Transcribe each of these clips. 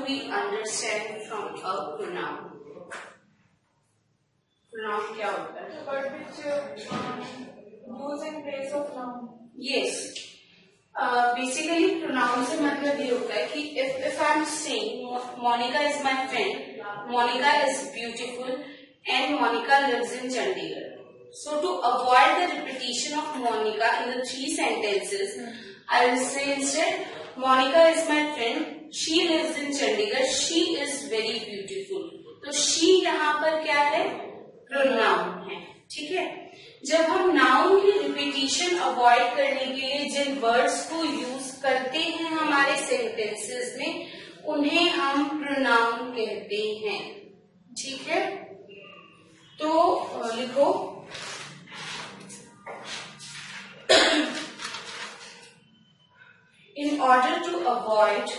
we understand from a pronoun? Pronoun क्या होता है? Word which use in place of noun. Yes. Basically pronoun से मतलब ये होता है कि if I am saying Monica is my friend, Monica is beautiful and Monica lives in Chandigarh. So to avoid the repetition of Monica in the 3 sentences, I will say instead Monica is my friend, she lives in Chandigarh, she is very beautiful. तो she यहाँ पर क्या है? Pronoun है. ठीक है. जब हम नाउन की रिपीटिशन अवॉइड करने के लिए जिन वर्ड्स को यूज करते हैं हमारे सेंटेंसेस में, उन्हें हम प्रोनाउन कहते हैं. ठीक है. तो लिखो in order to avoid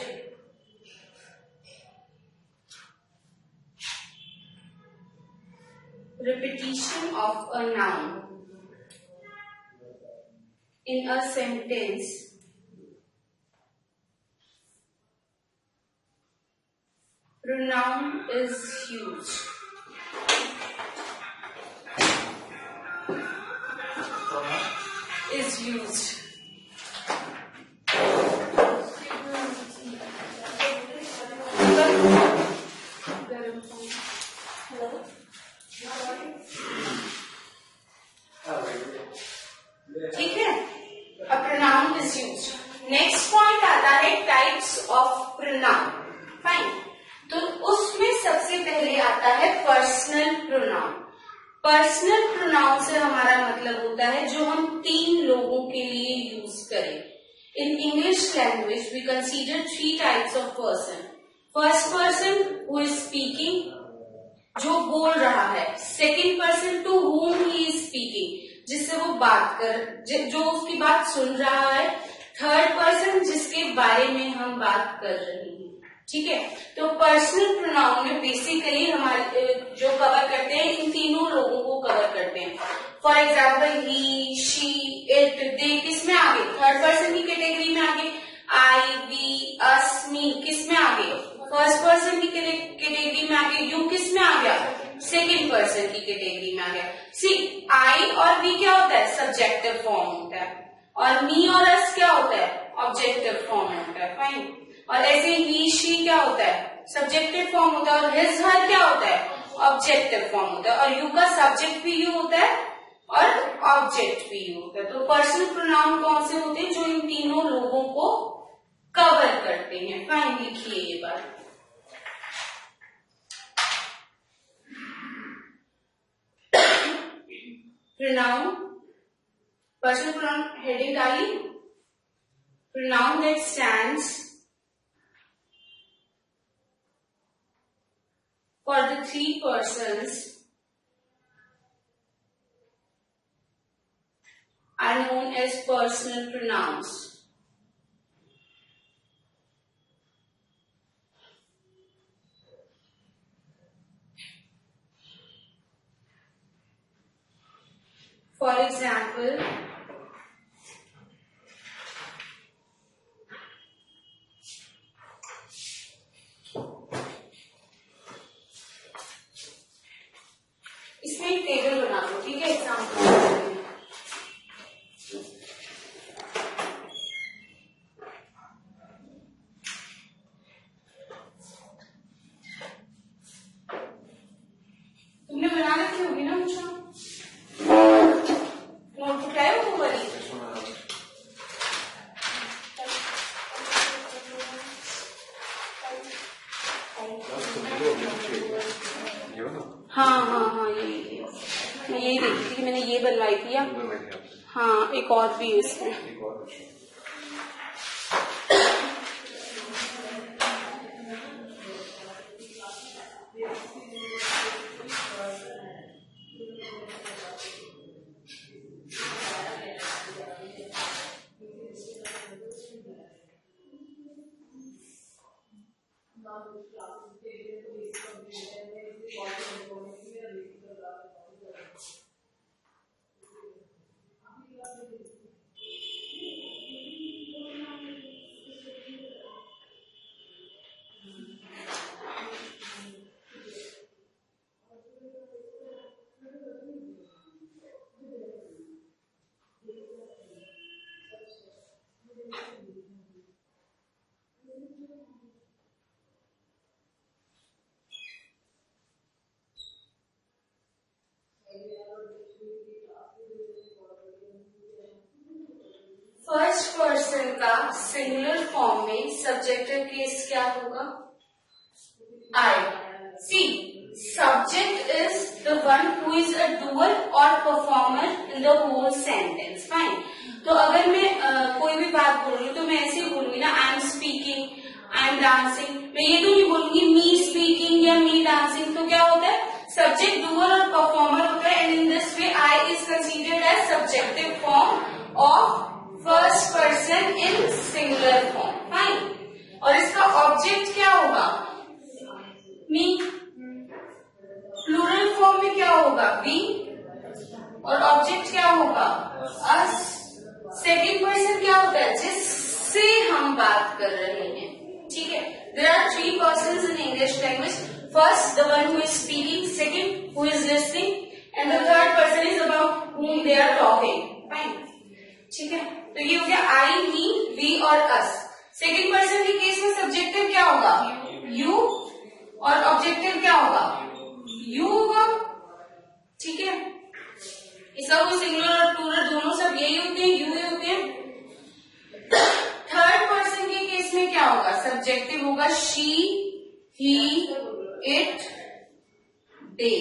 repetition of a noun in a sentence, pronoun is used. Is used. ठीक है. A pronoun is used. Next point आता है टाइप्स ऑफ प्रोनाउन. फाइन. तो उसमें सबसे पहले आता है पर्सनल प्रोनाउन. पर्सनल प्रोनाउन से हमारा मतलब होता है जो हम 3 लोगों के लिए यूज करें. In English language we consider 3 types of person. First person who is speaking, जो बोल रहा है. Second person to whom he is speaking, जिससे वो बात कर, जो उसकी बात सुन रहा है. थर्ड पर्सन जिसके बारे में हम बात कर रहे हैं. ठीक है. तो पर्सनल प्रोनाउन में बेसिकली हमारे जो कवर करते हैं, इन तीनों लोगों को कवर करते हैं. For example he, she, it, they किसमें आगे? थर्ड पर्सन की कैटेगरी में आगे. आई, वी, अस, मी किसमें आगे? फर्स्ट पर्सन की कैटेगरी में आगे. यू किसमें आ गया? सेकेंड पर्सन की कैटेगरी में आ गया. सी, आई और वी क्या होता है? सब्जेक्टिव फॉर्म होता है. और मी और अस क्या होता है? ऑब्जेक्टिव फॉर्म होता है. फाइन. और ऐसे ही, शी क्या होता है? सब्जेक्टिव फॉर्म होता है. और हिज, हर क्या होता है? ऑब्जेक्टिव फॉर्म होता है. और यू का सब्जेक्ट भी यू होता है और ऑब्जेक्ट भी यू होता है. तो पर्सनल प्रोनाउन कौन से होते हैं? जो इन तीनों लोगों को कवर करते हैं. फाइन. लिखिए ये बात. प्रोनाउन, पर्सनल प्रोनाउन हेडिंग डाली. Pronoun that stands for the 3 persons are known as personal pronouns. For example, इसमें एक टेबल बना दो. ठीक है. एग्जाम्पल तुमने बना रखी होगी ना मुझे. नोटबुक लाए हो वो वाली? हाँ हाँ हाँ, ये मैं यही देखी थी कि मैंने ये बनवाई थी. हाँ, एक और भी है इसमें. फर्स्ट पर्सन का सिंगुलर फॉर्म में सब्जेक्टिव केस क्या होगा? आई. सी, subject is the one who is a doer or performer in the whole sentence. Fine. तो अगर मैं कोई भी बात बोल रही हूँ तो मैं ऐसे ही बोलूंगी ना, I am speaking, I am dancing. मैं ये तो नहीं बोलूंगी मी स्पीकिंग या मी डांसिंग. तो क्या होता है? सब्जेक्ट डूअर और परफॉर्मर होता है. And in this way I is considered as subjective form of first person in singular form. Fine. और इसका ऑब्जेक्ट क्या होगा? मी. प्लूरल फॉर्म में क्या होगा? वी. और ऑब्जेक्ट क्या होगा? अस. सेकेंड पर्सन क्या होता है? जिससे हम बात कर रहे हैं. ठीक है. There are three persons in English language. First the one who is speaking, second who is listening, and the third person is about whom they are talking. Fine. ठीक है. तो ये हो गया आई, ही, वी और अस. सेकेंड पर्सन के case में subjective क्या होगा? यू. और ऑब्जेक्टिव क्या होगा? यू होगा. ठीक है. इसका कोई सिंगुलर और प्लूरल दोनों सब यही होते हैं, यू ही होते हैं. थर्ड पर्सन के केस में क्या होगा? सब्जेक्टिव होगा शी, ही, इट, दे.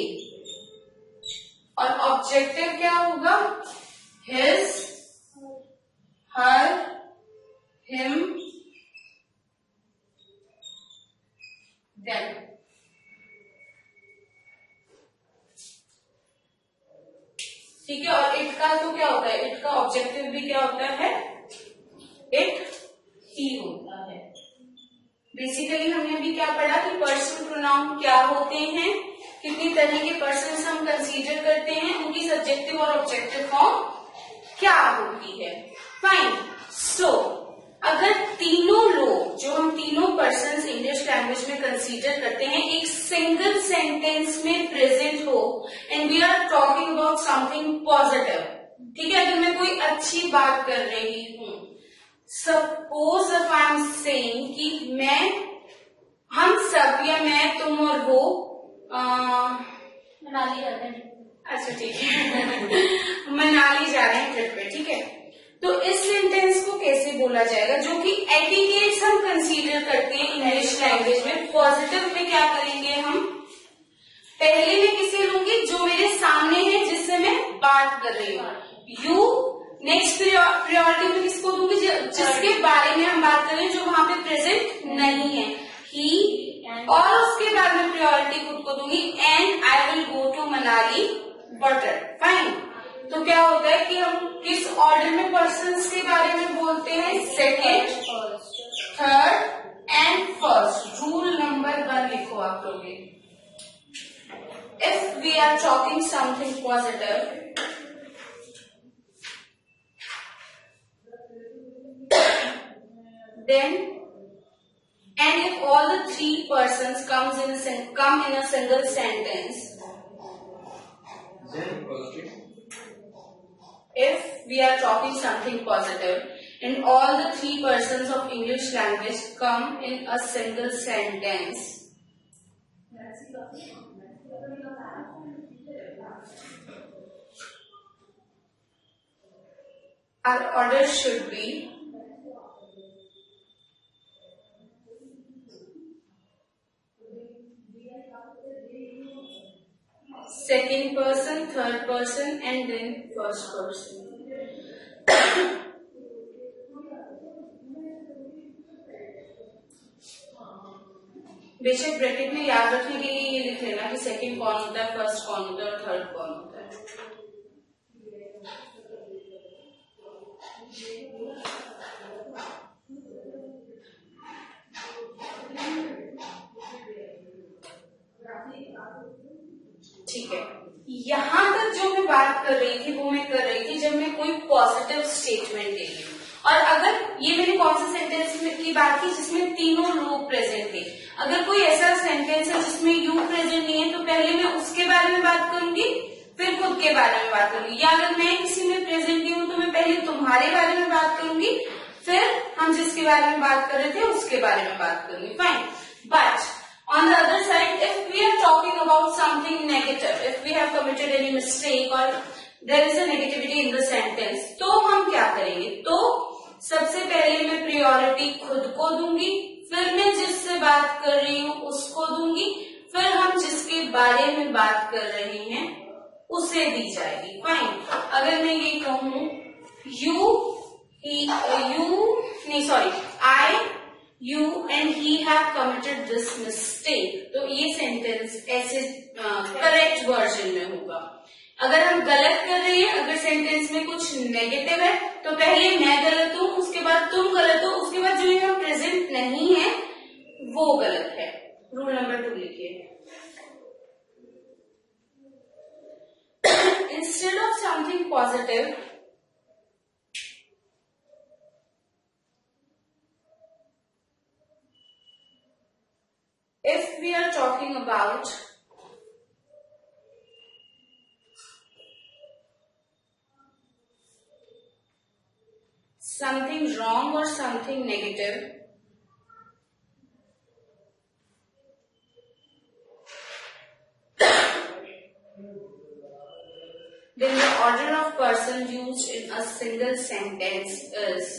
और ऑब्जेक्टिव क्या होगा? हिज, हर, हिम, देम. ठीक है. और इट का तो क्या होता है? इट का ऑब्जेक्टिव भी क्या होता है? इट ही होता है. बेसिकली हमने अभी क्या पढ़ा कि पर्सनल प्रोनाउन क्या होते हैं, कितनी तरह के पर्सन्स हम कंसीडर करते हैं, उनकी सब्जेक्टिव और ऑब्जेक्टिव फॉर्म क्या होती है. फाइन. सो अगर तीनों लोग, जो हम तीनों पर्सन्स इंग्लिश लैंग्वेज में कंसीडर करते हैं, एक सिंगल सेंटेंस में प्रेजेंट हो and we are talking about something positive. ठीक है. अगर मैं कोई अच्छी बात कर रही हूं, suppose if I am saying कि मैं, हम सब, या मैं, तुम और वो मनाली जाते हैं. अच्छा ठीक है. मनाली जा रहे हैं ट्रिप पे. ठीक है. तो इस सेंटेंस को कैसे बोला जाएगा? जो कि एटिकेट्स हम कंसीडर करते हैं इंग्लिश लैंग्वेज में. पॉजिटिव में क्या करेंगे हम? पहले मैं किसे लूंगी? जो मेरे सामने है, जिससे मैं बात कर रही हूँ. यू. नेक्स्ट प्रायोरिटी में किसको दूंगी? जिसके बारे में हम बात कर रहे हैं, जो वहां पे प्रेजेंट नहीं है. ही. और उसके बाद में प्रायोरिटी खुद को दूंगी. And I will go to Manali water. Fine. तो क्या होता है कि हम किस ऑर्डर में पर्सन्स के बारे में बोलते हैं? Second, third and first. Rule number 1 लिखो आप लोग. If we are talking something positive, then and if all the three persons come in a single sentence, if we are talking something positive and all the three persons of English language come in a single sentence, our order should be second person, third person and then first person. बेशक bracket में याद रखने के लिए ये लिख लेना कि सेकंड कौन होता है, फर्स्ट कौन होता है और थर्ड कौन होता है. ठीक है. यहां तक जो मैं बात कर रही थी वो मैं कर रही थी जब मैं कोई पॉजिटिव स्टेटमेंट दे रही हूँ. और अगर ये मैंने कौन सा सेंटेंस की बात की जिसमें तीनों लोग प्रेजेंट थे. अगर कोई ऐसा सेंटेंस है जिसमें यू प्रेजेंट नहीं है तो पहले मैं उसके बारे में बात करूंगी, फिर खुद के बारे में बात करूंगी. या अगर मैं किसी में प्रेजेंट नहीं हूं तो मैं पहले तुम्हारे बारे में बात करूंगी, फिर हम जिसके बारे में बात कर रहे थे उसके बारे में बात करेंगे. Fine. But on the other side, if we are talking about something negative, if we have committed any mistake or there is a negativity in the sentence, तो हम क्या करेंगे? तो सबसे पहले मैं priority खुद को दूंगी, फिर मैं जिससे बात कर रही हूँ उसको दूंगी, फिर हम जिसके बारे में बात कर रहे हैं उसे दी जाएगी. फाइन. अगर मैं ये कहूँ you and he have committed this mistake, तो ये सेंटेंस ऐसे करेक्ट वर्जन में होगा. अगर हम गलत कर रहे हैं, अगर सेंटेंस में कुछ नेगेटिव है तो पहले मैं गलत हूं, उसके बाद तुम गलत हो, उसके बाद जो यहाँ प्रेजेंट नहीं है वो गलत है. रूल नंबर 2 लिखिए. Instead of something positive, if we are talking about something wrong or something negative, then the order of person used in a single sentence is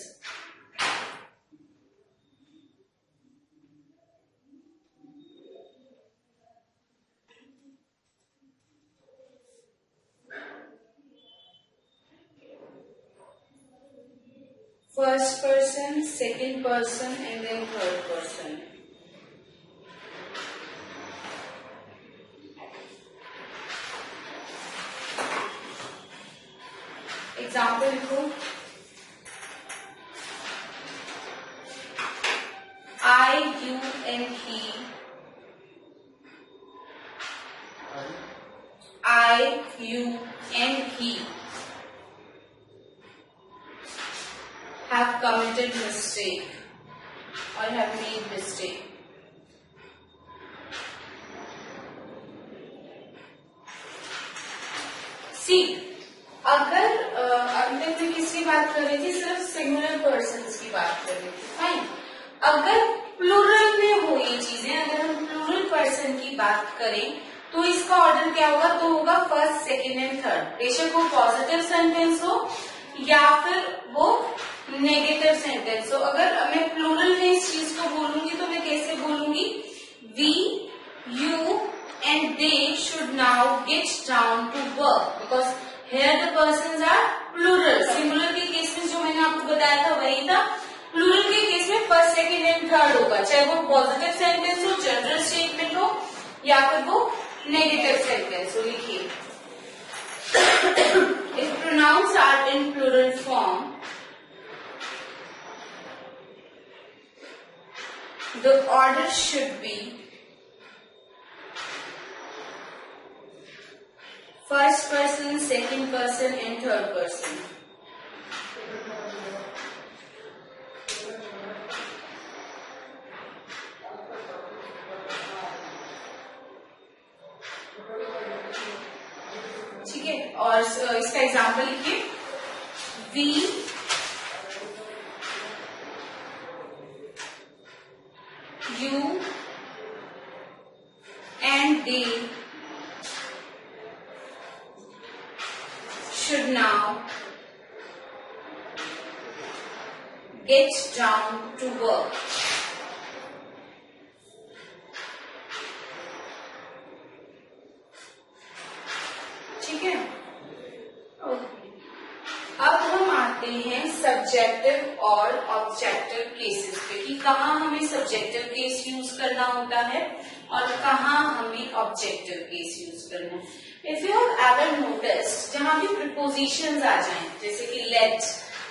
first person, second person, and then third person. Example लिखो. I, you, and he. I, you, and he have committed mistake or have made mistake. See, अगर अंत में किसकी बात कर रही थी? सिर्फ सिंगुलर पर्सन्स की बात कर रही थी. फाइन. अगर प्लूरल में हो ये चीजें, अगर हम प्लूरल पर्सन की बात करें तो इसका ऑर्डर क्या होगा? तो होगा फर्स्ट, सेकेंड एंड थर्ड. बेशक वो पॉजिटिव सेंटेंस हो या फिर वो नेगेटिव सेंटेंस हो. अगर मैं प्लूरल में इस चीज को बोलूंगी तो मैं कैसे बोलूंगी? We, you and they should now get down to work, because here the persons are plural. Singular के केस में जो मैंने आपको बताया था वही था. प्लूरल के केस में फर्स्ट, सेकेंड एंड थर्ड होगा, चाहे वो पॉजिटिव सेंटेंस हो, जनरल स्टेटमेंट हो या फिर वो नेगेटिव सेंटेंस हो. लिखिए. If pronouns are in plural form, the order should be first person, second person, and third person. ठीक है. और इसका एग्जाम्पल लिखिए. We, you and they should now get down to work. ठीक है. अब हम आते हैं सब्जेक्टिव और ऑब्जेक्टिव केसेस पे कि कहाँ हमें सब्जेक्टिव केस यूज करना होता है और कहाँ हमें ऑब्जेक्टिव केस यूज करना है. If you have ever noticed, जहाँ भी prepositions आ जाएं, जैसे कि let,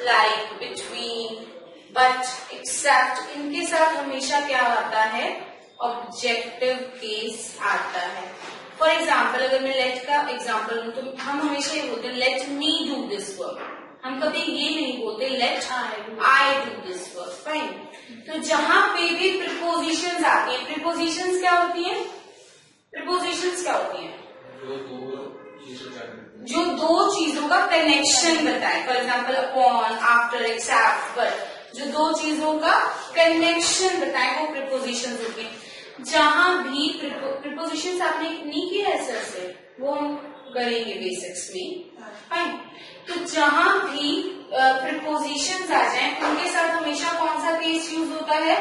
like, between, but, except, इनके साथ हमेशा क्या आता है? ऑब्जेक्टिव केस आता है. फॉर एग्जाम्पल, अगर मैं let का एग्जाम्पल लूँ तो हम हमेशा ये बोलते हैं let me do this work. हम कभी ये नहीं बोलते let I do this work. Fine. तो जहाँ पे भी prepositions आती हैं, prepositions क्या होती हैं? prepositions क्या होती हैं? जो दो चीजों का कनेक्शन बताए. For example upon, after, except, but. जो दो चीजों का कनेक्शन बताए वो प्रीपोजिशंस होते हैं। जहां भी प्रीपोजिशंस आपने नहीं किया है सर से, वो हम करेंगे बेसिक्स में, फाइन। तो जहां भी प्रीपोजिशंस आ जाएं उनके साथ हमेशा कौन सा केस यूज होता है?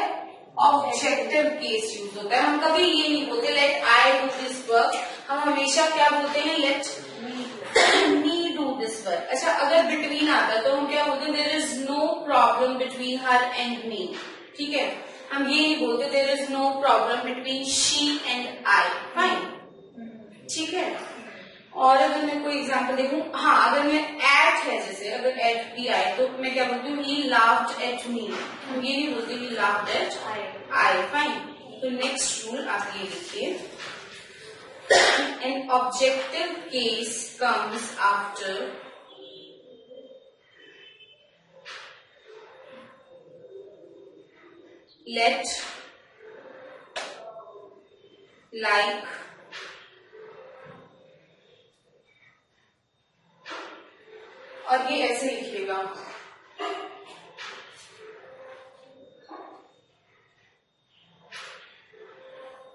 ऑब्जेक्टिव केस यूज होता है। हम कभी ये नहीं बोलते let I do this work, हम हमेशा क्या बोलते हैं? Let me do this work. अच्छा, अगर बिटवीन आता है तो हम क्या बोलते हैं? There is no problem between her and me, ठीक है। हम ये नहीं बोलते there is no problem between she and I, fine, ठीक है। और अगर मैं कोई एग्जांपल देखूं, हाँ, अगर मैं एट है, जैसे अगर एट भी आए तो मैं क्या बोलती हूँ? ही लाफ्ड एट मी। हम ये नहीं बोलते ही लाफ्ड एट आई, फाइन। तो नेक्स्ट रूल आप ये लिखिए, an objective case comes after let, like, और ये ऐसे लिखिएगा,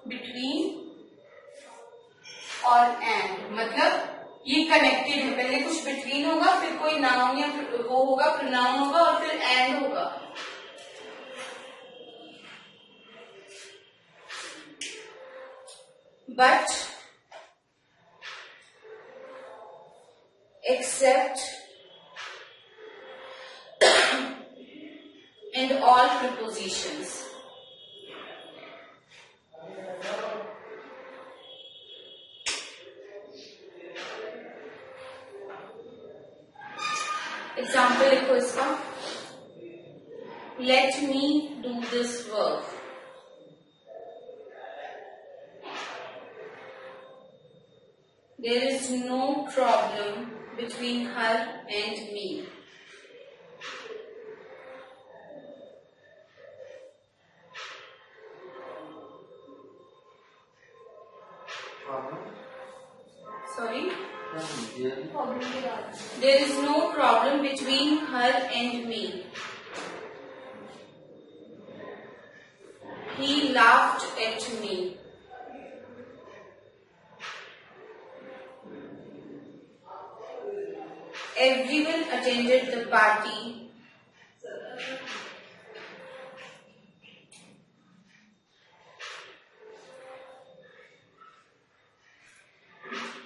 बिटवीन और एंड, मतलब ये कनेक्टेड है। पहले कुछ बिटवीन होगा, फिर कोई नाउन या वो होगा, प्रोनाउन होगा, और फिर एंड होगा। But except and all prepositions example लिखो इसका, late me do this work. There is no problem between her and me. Sorry? There is no problem between her and me. He laughed at me. Everyone attended the party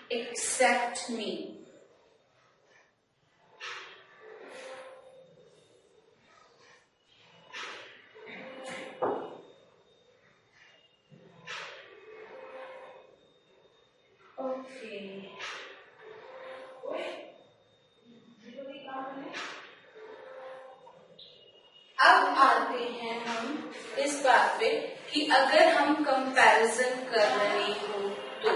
except me. Okay. अब आते हैं हम इस बात पे कि अगर हम कंपैरिजन कर रहे हो तो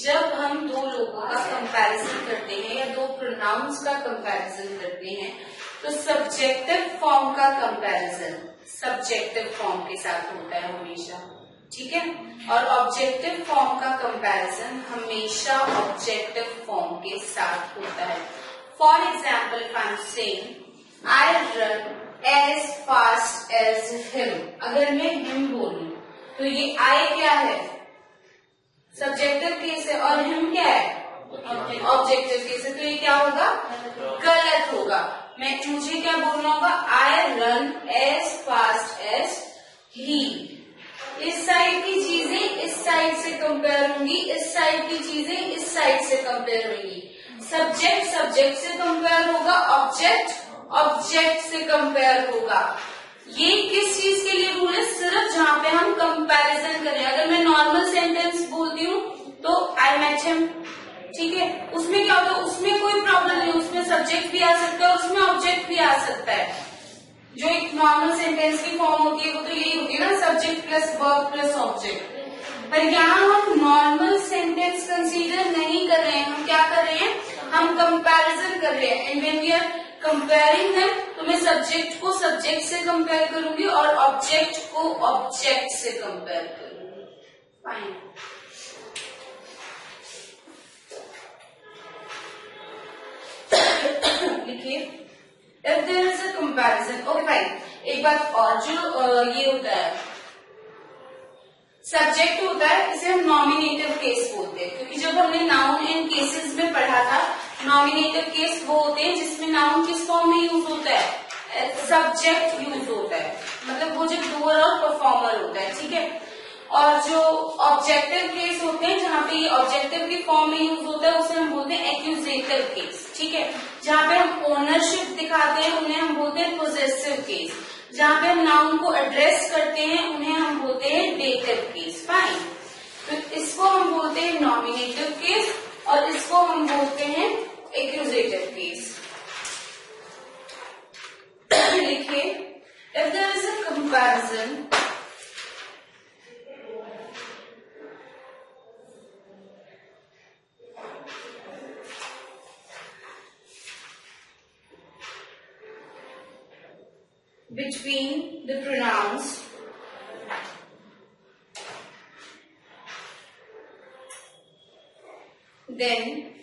जब हम दो लोगों का कंपैरिजन करते हैं या दो प्रोनाउंस का कंपैरिजन करते हैं तो सब्जेक्टिव फॉर्म का कंपैरिजन सब्जेक्टिव फॉर्म के साथ होता है हमेशा, ठीक है। और ऑब्जेक्टिव फॉर्म का कंपैरिजन हमेशा ऑब्जेक्टिव फॉर्म के साथ होता है। For example, if I am saying I run as fast as him, अगर मैं him बोलूं तो ये I क्या है? सब्जेक्टिव केस है, और him क्या है? ऑब्जेक्टिव केस है। तो ये क्या होगा? गलत होगा। मुझे क्या बोलना होगा? I run as fast as he। इस साइड की चीजें इस साइड से कंपेयर होंगी, इस साइड की चीजें इस साइड से कंपेयर होंगी। सब्जेक्ट सब्जेक्ट से कंपेयर होगा, ऑब्जेक्ट ऑब्जेक्ट से कंपेयर होगा। ये किस चीज के लिए रूल है? सिर्फ जहां पे हम कंपैरिजन करें। अगर मैं नॉर्मल सेंटेंस बोलती हूँ तो आई मेट हिम, ठीक है, उसमें क्या होता है? उसमें कोई प्रॉब्लम नहीं, उसमें सब्जेक्ट भी आ सकता है और उसमें ऑब्जेक्ट भी आ सकता है। जो एक नॉर्मल सेंटेंस की फॉर्म होती है वो तो यही होती है ना, subject plus verb plus object. पर यहाँ हम नॉर्मल सेंटेंस कंसीडर नहीं कर रहे हैं, हम क्या कर रहे हैं? हम कंपैरिजन कर रहे हैं। And when we are comparing them तो मैं सब्जेक्ट को सब्जेक्ट से कंपेयर करूंगी और ऑब्जेक्ट को ऑब्जेक्ट से कंपेयर करूंगी, फाइन। लिखिए, if there is a comparison, okay fine. एक बात और, जो ये होता है सब्जेक्ट होता है, इसे हम नॉमिनेटिव केस बोलते हैं, क्योंकि जब हमने नाउन एंड केसेस में पढ़ा था, नॉमिनेटिव केस वो होते हैं जिसमें नाउन किस फॉर्म में यूज होता है, सब्जेक्ट यूज होता है, मतलब वो जो डूअर और परफॉर्मर होता है, ठीक है। और जो ऑब्जेक्टिव केस होते हैं, जहाँ पे ये ऑब्जेक्टिव की फॉर्म में यूज होता है, उसे हम बोलते हैं एक्यूजेटिव केस, ठीक है। जहाँ पे हम ओनरशिप दिखाते हैं उन्हें हम बोलते हैं पोजेसिव केस, जहाँ पे हम नाउन को एड्रेस करते हैं उन्हें हम बोलते हैं डेटिव केस। फाइन, तो इसको हम बोलते हैं नॉमिनेटिव केस और इसको हम बोलते हैं एक्यूजेटिव केस। लिखिए, if there is a comparison between the pronouns then